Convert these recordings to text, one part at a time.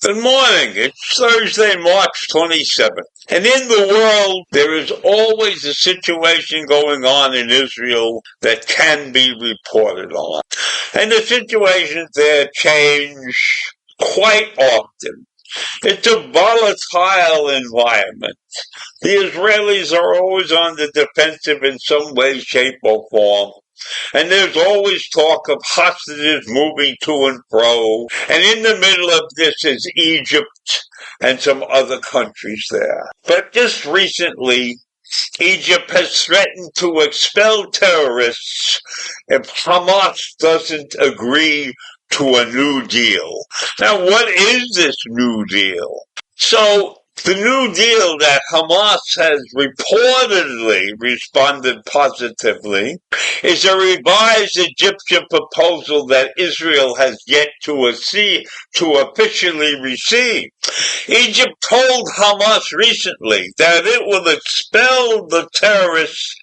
Good morning. It's Thursday, March 27th. And in the world, there is always a situation going on in Israel that can be reported on. And the situations there change quite often. It's a volatile environment. The Israelis are always on the defensive in some way, shape, or form. And there's always talk of hostages moving to and fro. And in the middle of this is Egypt and some other countries there. But just recently, Egypt has threatened to expel terrorists if Hamas doesn't agree to a new deal. Now, what is this new deal? So, the new deal that Hamas has reportedly responded positively is a revised Egyptian proposal that Israel has yet to officially receive. Egypt told Hamas recently that it will expel the terrorists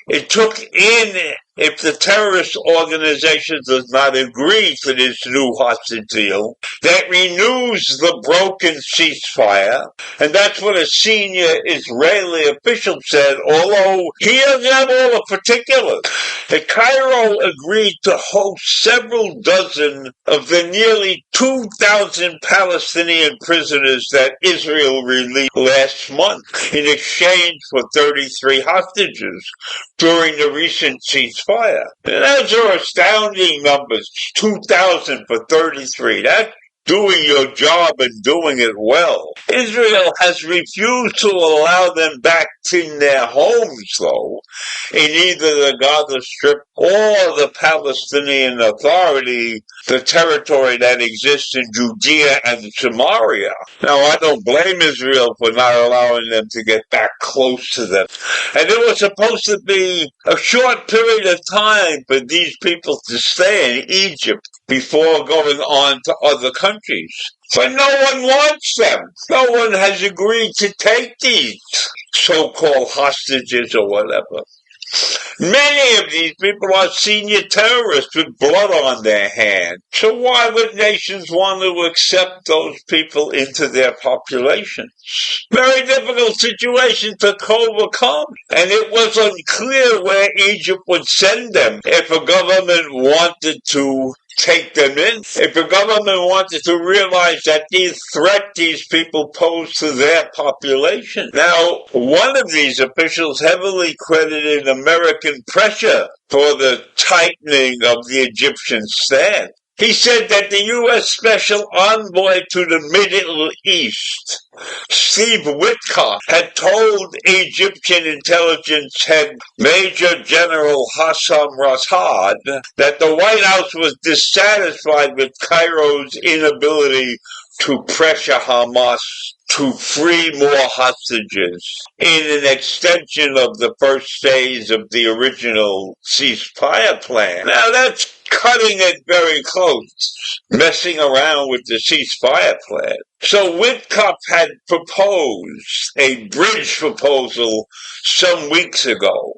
it took in if the terrorist organization does not agree to this new hostage deal that renews the broken ceasefire. And that's what a senior Israeli official said, although he doesn't have all the particulars. Cairo agreed to host several dozen of the nearly 2,000 Palestinian prisoners that Israel released last month in exchange for 33 hostages during the recent ceasefire. And those are astounding numbers, 2,000 for 33. That's doing your job and doing it well. Israel has refused to allow them back in their homes, though, in either the Gaza Strip or the Palestinian Authority, the territory that exists in Judea and Samaria. Now, I don't blame Israel for not allowing them to get back close to them. And it was supposed to be a short period of time for these people to stay in Egypt before going on to other countries. But no one wants them. No one has agreed to take these so-called hostages or whatever. Many of these people are senior terrorists with blood on their hands. So why would nations want to accept those people into their populations? Very difficult situation to overcome. And it was unclear where Egypt would send them if a government wanted to take them in. If a government wanted to realize that these people pose to their population. Now, one of these officials heavily credited American pressure for the tightening of the Egyptian stand. He said that the U.S. Special Envoy to the Middle East, Steve Witkoff, had told Egyptian intelligence head Major General Hassan Rasad that the White House was dissatisfied with Cairo's inability to pressure Hamas to free more hostages in an extension of the first phase of the original ceasefire plan. Now that's cutting it very close, messing around with the ceasefire plan. So Witkoff had proposed a bridge proposal some weeks ago,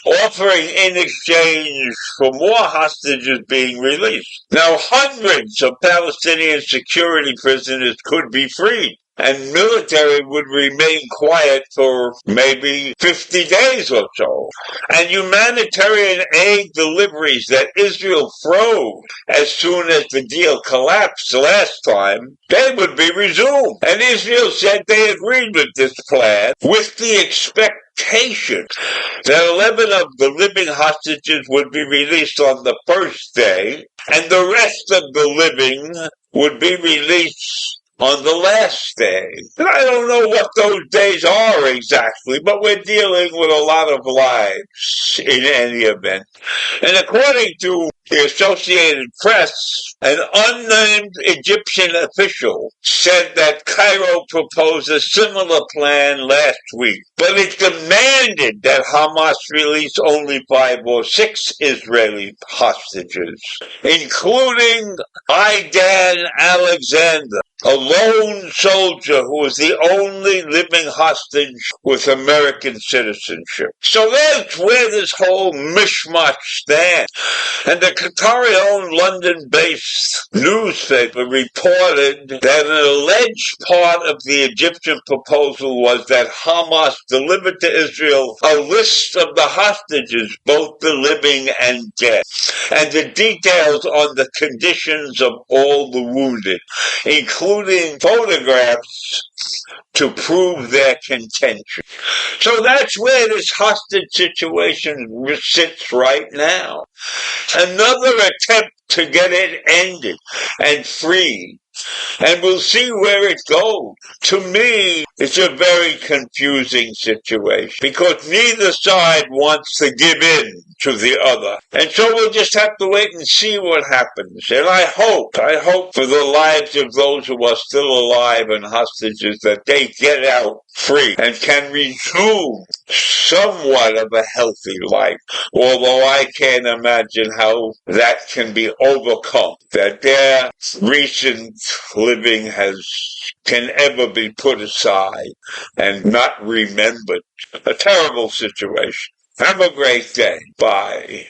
offering in exchange for more hostages being released. Now, hundreds of Palestinian security prisoners could be freed. and military would remain quiet for maybe 50 days or so. And humanitarian aid deliveries that Israel froze as soon as the deal collapsed last time, they would be resumed. And Israel said they agreed with this plan with the expectation that 11 of the living hostages would be released on the first day, and the rest of the living would be released on the last day. And I don't know what those days are exactly, but we're dealing with a lot of lives in any event. And according to the Associated Press, an unnamed Egyptian official said that Cairo proposed a similar plan last week, but it demanded that Hamas release only 5 or 6 Israeli hostages, including Aidan Alexander, a lone soldier who was the only living hostage with American citizenship. So that's where this whole mishmash stands. And the Qatari-owned London-based newspaper reported that an alleged part of the Egyptian proposal was that Hamas delivered to Israel a list of the hostages, both the living and dead, and the details on the conditions of all the wounded, including photographs to prove their contention. So that's where this hostage situation sits right now. Another attempt to get it ended and freed. And we'll see where it goes. To me, it's a very confusing situation because neither side wants to give in to the other. And so we'll just have to wait and see what happens. And I hope for the lives of those who are still alive and hostages that they get out free and can resume somewhat of a healthy life. Although I can't imagine how that can be overcome, that their recent living can ever be put aside and not remembered. A terrible situation. Have a great day. Bye.